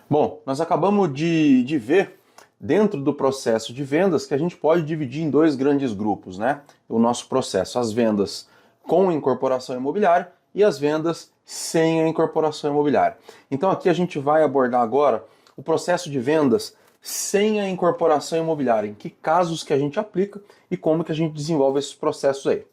Bom, nós acabamos de ver dentro do processo de vendas que a gente pode dividir em dois grandes grupos, né? O nosso processo, as vendas com incorporação imobiliária e as vendas sem a incorporação imobiliária. Então aqui a gente vai abordar agora o processo de vendas sem a incorporação imobiliária, em que casos que a gente aplica e como que a gente desenvolve esses processos aí.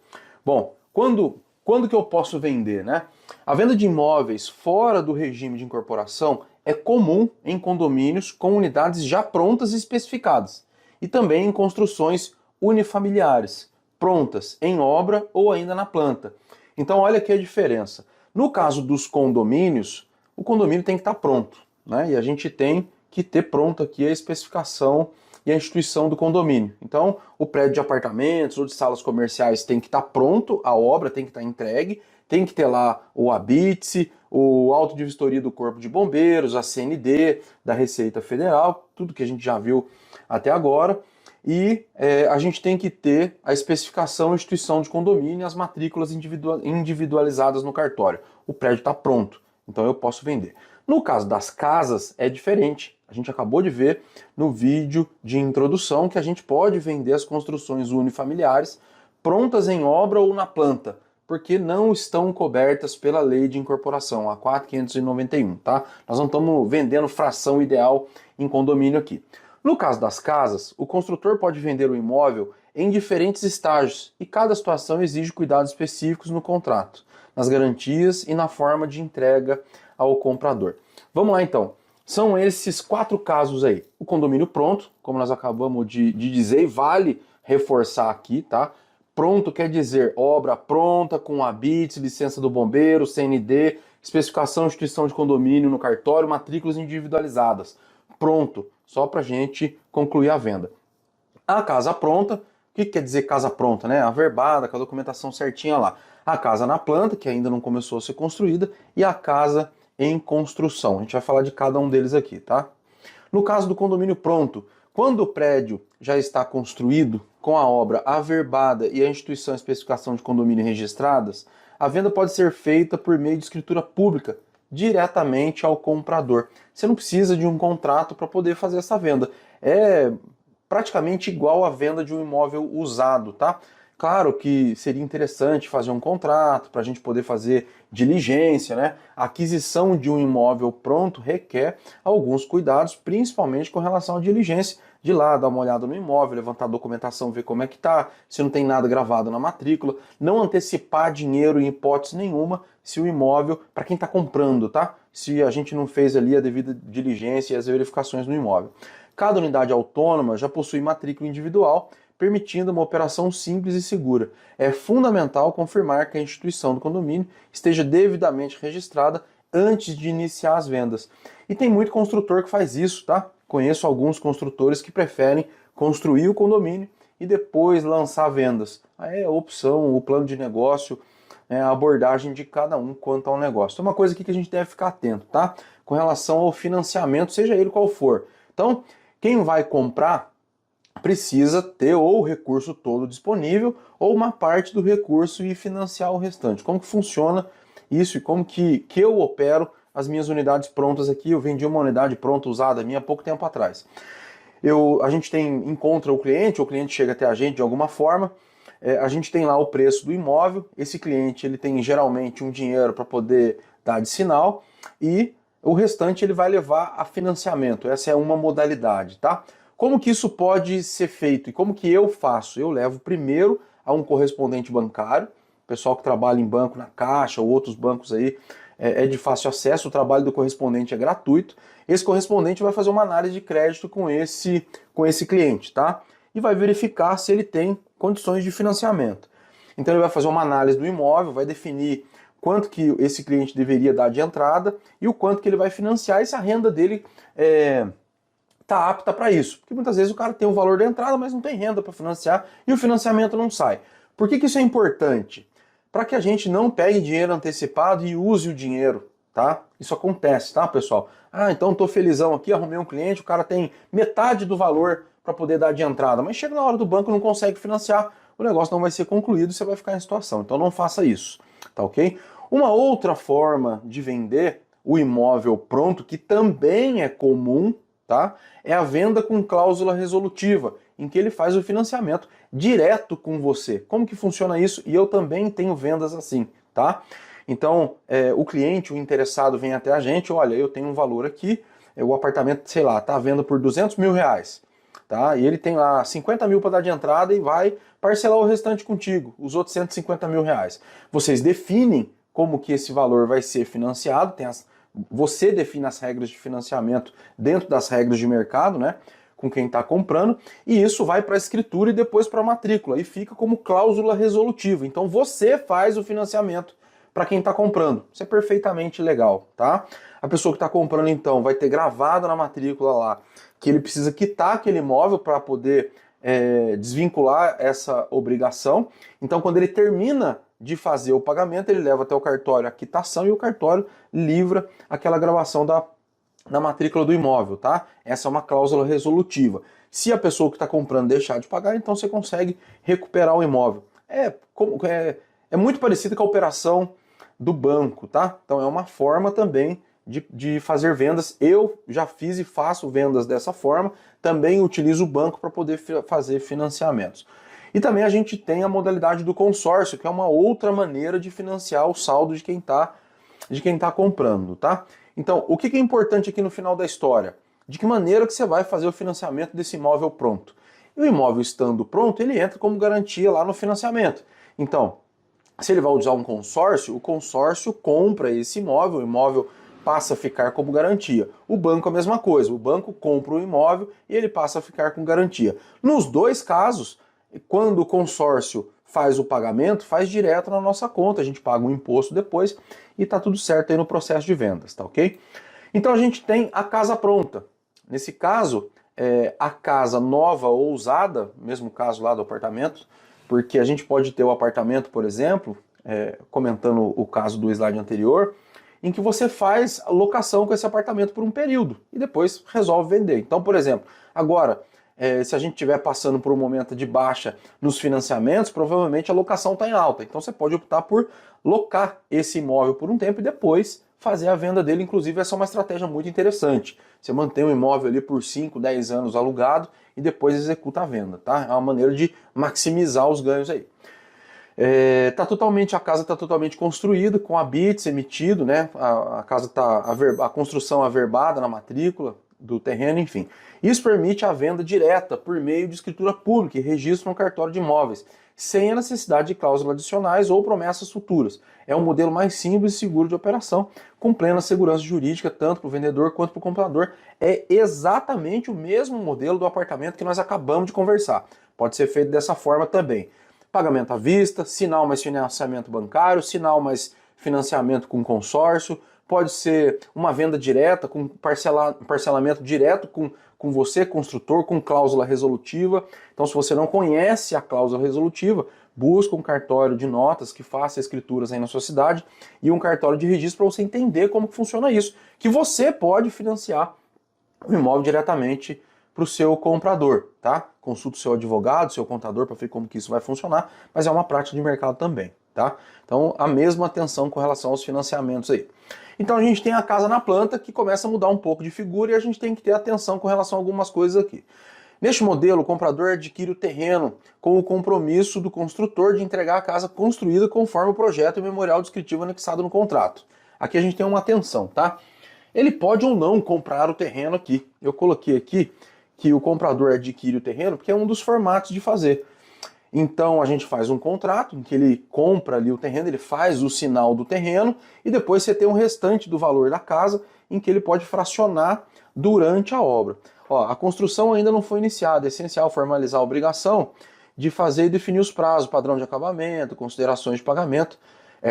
Bom, quando que eu posso vender, né? A venda de imóveis fora do regime de incorporação é comum em condomínios com unidades já prontas e especificadas, e também em construções unifamiliares, prontas em obra ou ainda na planta. Então olha aqui a diferença. No caso dos condomínios, o condomínio tem que estar pronto, né? E a gente tem que ter pronto aqui a especificação e a instituição do condomínio. Então, o prédio de apartamentos ou de salas comerciais tem que estar pronto, a obra tem que estar entregue, tem que ter lá o ABITSE, o auto de vistoria do Corpo de Bombeiros, a CND, da Receita Federal, tudo que a gente já viu até agora. E a gente tem que ter a especificação, a instituição de condomínio e as matrículas individualizadas no cartório. O prédio está pronto, então eu posso vender. No caso das casas é diferente. A gente acabou de ver no vídeo de introdução que a gente pode vender as construções unifamiliares prontas em obra ou na planta, porque não estão cobertas pela lei de incorporação, a 4.591, tá? Nós não estamos vendendo fração ideal em condomínio aqui. No caso das casas, o construtor pode vender o imóvel em diferentes estágios e cada situação exige cuidados específicos no contrato, nas garantias e na forma de entrega ao comprador. Vamos lá então. São esses 4 casos aí. O condomínio pronto, como nós acabamos de dizer, e vale reforçar aqui, tá? Pronto quer dizer obra pronta, com ABITS, licença do bombeiro, CND, especificação e instituição de condomínio no cartório, matrículas individualizadas. Pronto, só para a gente concluir a venda. A casa pronta, o que quer dizer casa pronta, né? Averbada, com a documentação certinha lá. A casa na planta, que ainda não começou a ser construída, e a casa em construção. A gente vai falar de cada um deles aqui, tá? No caso do condomínio pronto, quando o prédio já está construído, com a obra averbada e a instituição e especificação de condomínio registradas, a venda pode ser feita por meio de escritura pública, diretamente ao comprador. Você não precisa de um contrato para poder fazer essa venda. É praticamente igual à venda de um imóvel usado, tá? Claro que seria interessante fazer um contrato para a gente poder fazer diligência, né? A aquisição de um imóvel pronto requer alguns cuidados, principalmente com relação à diligência, de ir lá dar uma olhada no imóvel, levantar a documentação, ver como é que tá, se não tem nada gravado na matrícula, não antecipar dinheiro em hipótese nenhuma se o imóvel, para quem está comprando, tá? Se a gente não fez ali a devida diligência e as verificações no imóvel. Cada unidade autônoma já possui matrícula individual, permitindo uma operação simples e segura. É fundamental confirmar que a instituição do condomínio esteja devidamente registrada antes de iniciar as vendas. E tem muito construtor que faz isso, tá? Conheço alguns construtores que preferem construir o condomínio e depois lançar vendas. Aí é a opção, o plano de negócio, a abordagem de cada um quanto ao negócio. Então, uma coisa aqui que a gente deve ficar atento, tá? Com relação ao financiamento, seja ele qual for. Então, quem vai comprar precisa ter ou o recurso todo disponível ou uma parte do recurso e financiar o restante. Como que funciona isso e como que eu opero as minhas unidades prontas aqui? Eu vendi uma unidade pronta usada minha há pouco tempo atrás. A gente encontra o cliente chega até a gente de alguma forma, a gente tem lá o preço do imóvel, esse cliente ele tem geralmente um dinheiro para poder dar de sinal e o restante ele vai levar a financiamento. Essa é uma modalidade, tá? Como que isso pode ser feito e como que eu faço? Eu levo primeiro a um correspondente bancário, pessoal que trabalha em banco na Caixa ou outros bancos aí, é de fácil acesso, o trabalho do correspondente é gratuito. Esse correspondente vai fazer uma análise de crédito com esse cliente, tá? E vai verificar se ele tem condições de financiamento. Então ele vai fazer uma análise do imóvel, vai definir quanto que esse cliente deveria dar de entrada e o quanto que ele vai financiar e se a renda dele está apta para isso. Porque muitas vezes o cara tem o valor da entrada, mas não tem renda para financiar e o financiamento não sai. Por que isso é importante? Para que a gente não pegue dinheiro antecipado e use o dinheiro, tá? Isso acontece, tá, pessoal? Ah, então tô felizão aqui, arrumei um cliente, o cara tem metade do valor para poder dar de entrada, mas chega na hora do banco, não consegue financiar, o negócio não vai ser concluído e você vai ficar em situação. Então não faça isso, tá ok? Uma outra forma de vender o imóvel pronto, que também é comum, tá? É a venda com cláusula resolutiva, em que ele faz o financiamento direto com você. Como que funciona isso? E eu também tenho vendas assim, tá? Então, o cliente, o interessado, vem até a gente, olha, eu tenho um valor aqui, o apartamento, sei lá, está à venda por R$ 200.000, tá? E ele tem lá 50 mil para dar de entrada e vai parcelar o restante contigo, os outros R$ 150.000. Vocês definem como que esse valor vai ser financiado, você define as regras de financiamento dentro das regras de mercado, né? Com quem está comprando, e isso vai para a escritura e depois para a matrícula, e fica como cláusula resolutiva. Então você faz o financiamento para quem está comprando. Isso é perfeitamente legal, tá? A pessoa que está comprando, então, vai ter gravado na matrícula lá que ele precisa quitar aquele imóvel para poder desvincular essa obrigação. Então, quando ele termina de fazer o pagamento, ele leva até o cartório a quitação e o cartório livra aquela gravação da matrícula do imóvel, tá? Essa é uma cláusula resolutiva. Se a pessoa que está comprando deixar de pagar, então você consegue recuperar o imóvel. É muito parecido com a operação do banco, tá? Então é uma forma também de fazer vendas. Eu já fiz e faço vendas dessa forma, também utilizo o banco para poder fazer financiamentos. E também a gente tem a modalidade do consórcio, que é uma outra maneira de financiar o saldo de quem está comprando, tá? Então, o que é importante aqui no final da história? De que maneira que você vai fazer o financiamento desse imóvel pronto? E o imóvel estando pronto, ele entra como garantia lá no financiamento. Então, se ele vai usar um consórcio, o consórcio compra esse imóvel, o imóvel passa a ficar como garantia. O banco a mesma coisa, o banco compra o imóvel e ele passa a ficar com garantia. Nos dois casos, quando o consórcio faz o pagamento, faz direto na nossa conta, a gente paga um imposto depois e tá tudo certo aí no processo de vendas, tá ok? Então a gente tem a casa pronta. Nesse caso, a casa nova ou usada, mesmo caso lá do apartamento, porque a gente pode ter o apartamento, por exemplo, comentando o caso do slide anterior, em que você faz a locação com esse apartamento por um período e depois resolve vender. Então, por exemplo, agora, se a gente estiver passando por um momento de baixa nos financiamentos, provavelmente a locação está em alta. Então você pode optar por locar esse imóvel por um tempo e depois fazer a venda dele. Inclusive, essa é uma estratégia muito interessante. Você mantém o imóvel ali por 5, 10 anos alugado e depois executa a venda, tá? É uma maneira de maximizar os ganhos aí. A casa está totalmente construída, com a BITS emitido, né? A casa está a construção averbada na matrícula do terreno, enfim. Isso permite a venda direta por meio de escritura pública e registro no cartório de imóveis, sem a necessidade de cláusulas adicionais ou promessas futuras. É um modelo mais simples e seguro de operação, com plena segurança jurídica, tanto para o vendedor quanto para o comprador. É exatamente o mesmo modelo do apartamento que nós acabamos de conversar. Pode ser feito dessa forma também. Pagamento à vista, sinal mais financiamento bancário, sinal mais financiamento com consórcio, pode ser uma venda direta, com parcelamento direto com você, construtor, com cláusula resolutiva. Então, se você não conhece a cláusula resolutiva, busca um cartório de notas que faça escrituras aí na sua cidade e um cartório de registro para você entender como que funciona isso, que você pode financiar o imóvel diretamente para o seu comprador, tá? Consulta o seu advogado, seu contador para ver como que isso vai funcionar, mas é uma prática de mercado também, tá? Então, a mesma atenção com relação aos financiamentos aí. Então, a gente tem a casa na planta que começa a mudar um pouco de figura e a gente tem que ter atenção com relação a algumas coisas aqui. Neste modelo, o comprador adquire o terreno com o compromisso do construtor de entregar a casa construída conforme o projeto e o memorial descritivo anexado no contrato. Aqui a gente tem uma atenção, tá? Ele pode ou não comprar o terreno aqui. Eu coloquei aqui que o comprador adquire o terreno porque é um dos formatos de fazer. Então a gente faz um contrato em que ele compra ali o terreno, ele faz o sinal do terreno e depois você tem o restante do valor da casa em que ele pode fracionar durante a obra. Ó, a construção ainda não foi iniciada, é essencial formalizar a obrigação de fazer e definir os prazos, padrão de acabamento, considerações de pagamento,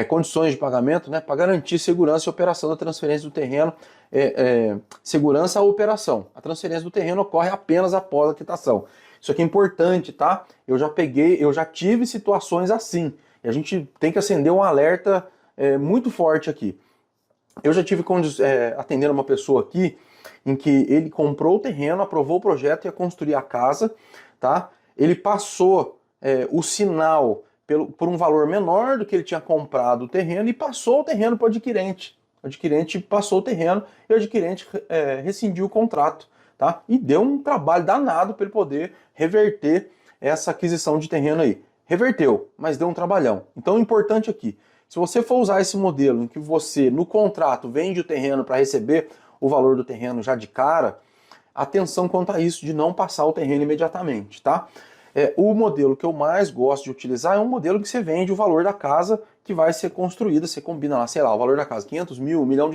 condições de pagamento, né, para garantir segurança e operação da transferência do terreno, segurança à operação. A transferência do terreno ocorre apenas após a quitação. Isso aqui é importante, tá? Eu já tive situações assim. E a gente tem que acender um alerta muito forte aqui. Eu já tive atendendo uma pessoa aqui em que ele comprou o terreno, aprovou o projeto e ia construir a casa, tá? Ele passou o sinal por um valor menor do que ele tinha comprado o terreno e passou o terreno para o adquirente, O adquirente passou o terreno e o adquirente rescindiu o contrato, tá? E deu um trabalho danado para ele poder reverter essa aquisição de terreno aí. Reverteu, mas deu um trabalhão. Então o importante aqui, se você for usar esse modelo em que você, no contrato, vende o terreno para receber o valor do terreno já de cara, atenção quanto a isso, de não passar o terreno imediatamente, tá? O modelo que eu mais gosto de utilizar é um modelo que você vende o valor da casa que vai ser construída, você combina lá, sei lá, o valor da casa, 500 mil, R$ 1 milhão.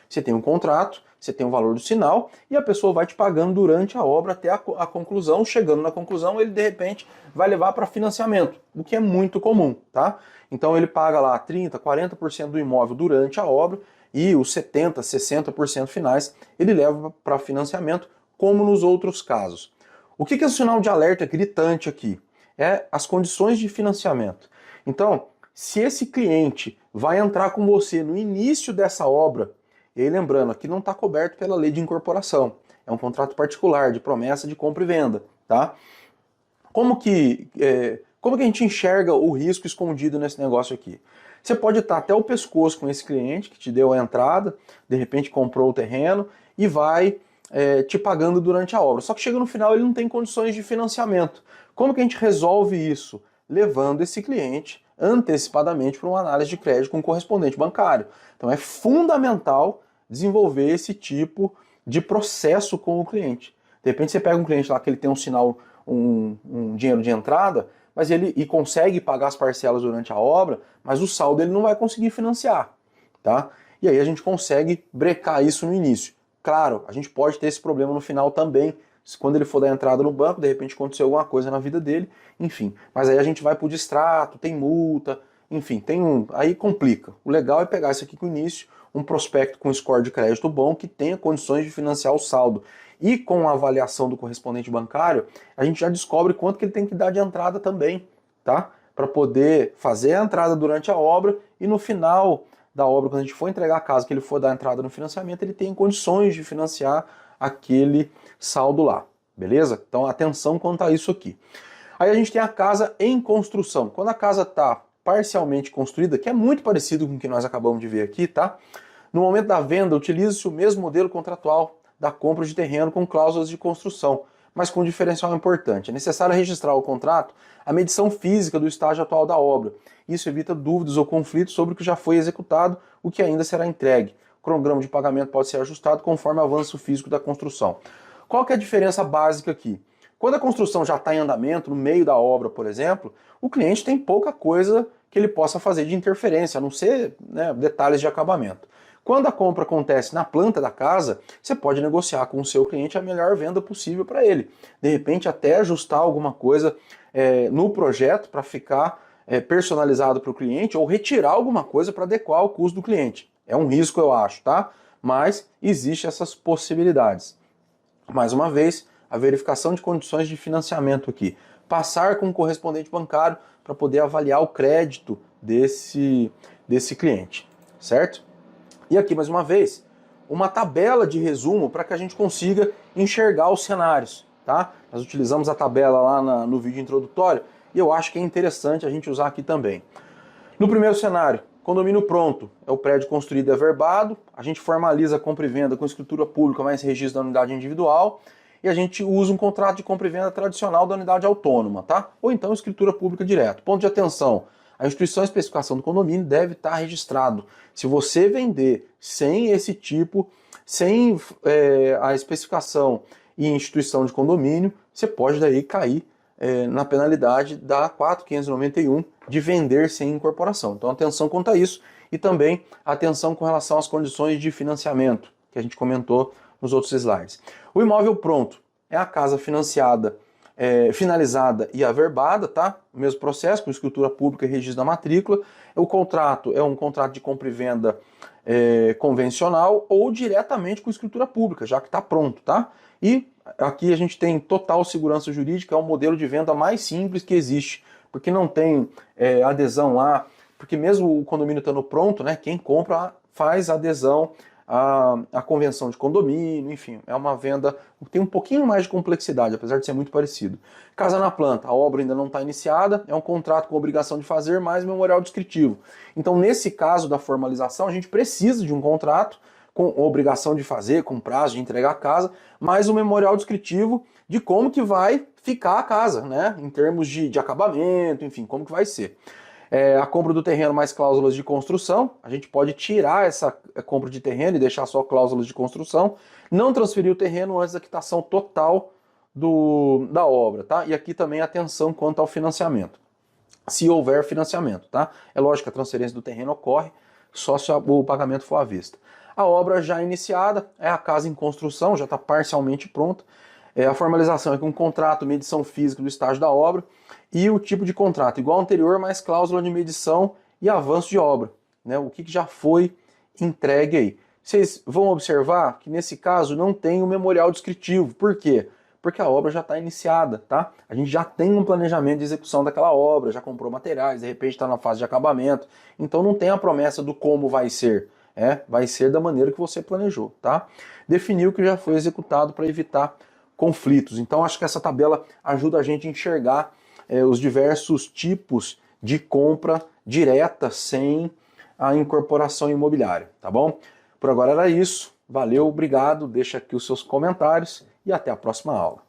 Você tem um contrato, você tem o valor do sinal e a pessoa vai te pagando durante a obra até a conclusão. Chegando na conclusão, ele de repente vai levar para financiamento, o que é muito comum, tá? Então ele paga lá 30%, 40% do imóvel durante a obra e os 70%, 60% finais ele leva para financiamento, como nos outros casos. O que é o sinal de alerta gritante aqui? É as condições de financiamento. Então, se esse cliente vai entrar com você no início dessa obra, e aí lembrando, aqui não está coberto pela lei de incorporação, é um contrato particular de promessa de compra e venda, tá? Como que a gente enxerga o risco escondido nesse negócio aqui? Você pode estar até o pescoço com esse cliente que te deu a entrada, de repente comprou o terreno e vai te pagando durante a obra. Só que chega no final ele não tem condições de financiamento. Como que a gente resolve isso? Levando esse cliente antecipadamente para uma análise de crédito com correspondente bancário. Então é fundamental desenvolver esse tipo de processo com o cliente. De repente você pega um cliente lá que ele tem um sinal, um dinheiro de entrada, mas ele consegue pagar as parcelas durante a obra, mas o saldo ele não vai conseguir financiar, tá? E aí a gente consegue brecar isso no início. Claro, a gente pode ter esse problema no final também, quando ele for dar entrada no banco, de repente aconteceu alguma coisa na vida dele, enfim. Mas aí a gente vai pro distrato, tem multa, enfim, aí complica. O legal é pegar isso aqui com o início, um prospecto com score de crédito bom que tenha condições de financiar o saldo. E com a avaliação do correspondente bancário, a gente já descobre quanto que ele tem que dar de entrada também, tá? Para poder fazer a entrada durante a obra e no final da obra, quando a gente for entregar a casa, que ele for dar entrada no financiamento, ele tem condições de financiar aquele saldo lá, beleza? Então atenção quanto a isso aqui. Aí a gente tem a casa em construção. Quando a casa está parcialmente construída, que é muito parecido com o que nós acabamos de ver aqui, tá? No momento da venda, utiliza-se o mesmo modelo contratual da compra de terreno com cláusulas de construção, mas com um diferencial importante. É necessário registrar o contrato a medição física do estágio atual da obra. Isso evita dúvidas ou conflitos sobre o que já foi executado, o que ainda será entregue. O cronograma de pagamento pode ser ajustado conforme o avanço físico da construção. Qual que é a diferença básica aqui? Quando a construção já está em andamento, no meio da obra, por exemplo, o cliente tem pouca coisa que ele possa fazer de interferência, a não ser detalhes de acabamento. Quando a compra acontece na planta da casa, você pode negociar com o seu cliente a melhor venda possível para ele. De repente, até ajustar alguma coisa no projeto para ficar personalizado para o cliente ou retirar alguma coisa para adequar ao custo do cliente. É um risco, eu acho, tá? Mas existem essas possibilidades. Mais uma vez, a verificação de condições de financiamento aqui. Passar com o correspondente bancário para poder avaliar o crédito desse cliente, certo? E aqui, mais uma vez, uma tabela de resumo para que a gente consiga enxergar os cenários, tá? Nós utilizamos a tabela lá no vídeo introdutório e eu acho que é interessante a gente usar aqui também. No primeiro cenário, condomínio pronto, é o prédio construído e averbado, a gente formaliza a compra e venda com escritura pública mais registro da unidade individual e a gente usa um contrato de compra e venda tradicional da unidade autônoma, tá? Ou então escritura pública direto. Ponto de atenção, a instituição e especificação do condomínio deve estar registrado. Se você vender sem esse tipo, sem a especificação e instituição de condomínio, você pode daí cair na penalidade da 4.591 de vender sem incorporação. Então atenção quanto a isso e também atenção com relação às condições de financiamento, que a gente comentou nos outros slides. O imóvel pronto é a casa financiada, finalizada e averbada, tá? O mesmo processo, com escritura pública e registro da matrícula. O contrato é um contrato de compra e venda convencional ou diretamente com escritura pública, já que está pronto, tá? E aqui a gente tem total segurança jurídica, é um modelo de venda mais simples que existe, porque não tem adesão lá, porque mesmo o condomínio estando pronto, né, quem compra faz adesão a convenção de condomínio, enfim, é uma venda, tem um pouquinho mais de complexidade, apesar de ser muito parecido. Casa na planta, a obra ainda não está iniciada, é um contrato com obrigação de fazer mais memorial descritivo. Então, nesse caso da formalização, a gente precisa de um contrato com obrigação de fazer, com prazo de entregar a casa, mais um memorial descritivo de como que vai ficar a casa, né? Em termos de acabamento, enfim, como que vai ser. A compra do terreno mais cláusulas de construção, a gente pode tirar essa compra de terreno e deixar só cláusulas de construção, não transferir o terreno antes da quitação total da obra, tá? E aqui também atenção quanto ao financiamento, se houver financiamento, tá? É lógico que a transferência do terreno ocorre só se o pagamento for à vista. A obra já iniciada, é a casa em construção, já está parcialmente pronta. A formalização é com um contrato, medição física do estágio da obra e o tipo de contrato igual ao anterior, mais cláusula de medição e avanço de obra, né? O que já foi entregue aí. Vocês vão observar que nesse caso não tem o memorial descritivo. Por quê? Porque a obra já está iniciada, tá? A gente já tem um planejamento de execução daquela obra, já comprou materiais, de repente está na fase de acabamento, então não tem a promessa do como vai ser. Vai ser da maneira que você planejou, tá? Definiu que já foi executado para evitar conflitos. Então acho que essa tabela ajuda a gente a enxergar os diversos tipos de compra direta sem a incorporação imobiliária, tá bom? Por agora era isso. Valeu, obrigado, deixa aqui os seus comentários e até a próxima aula.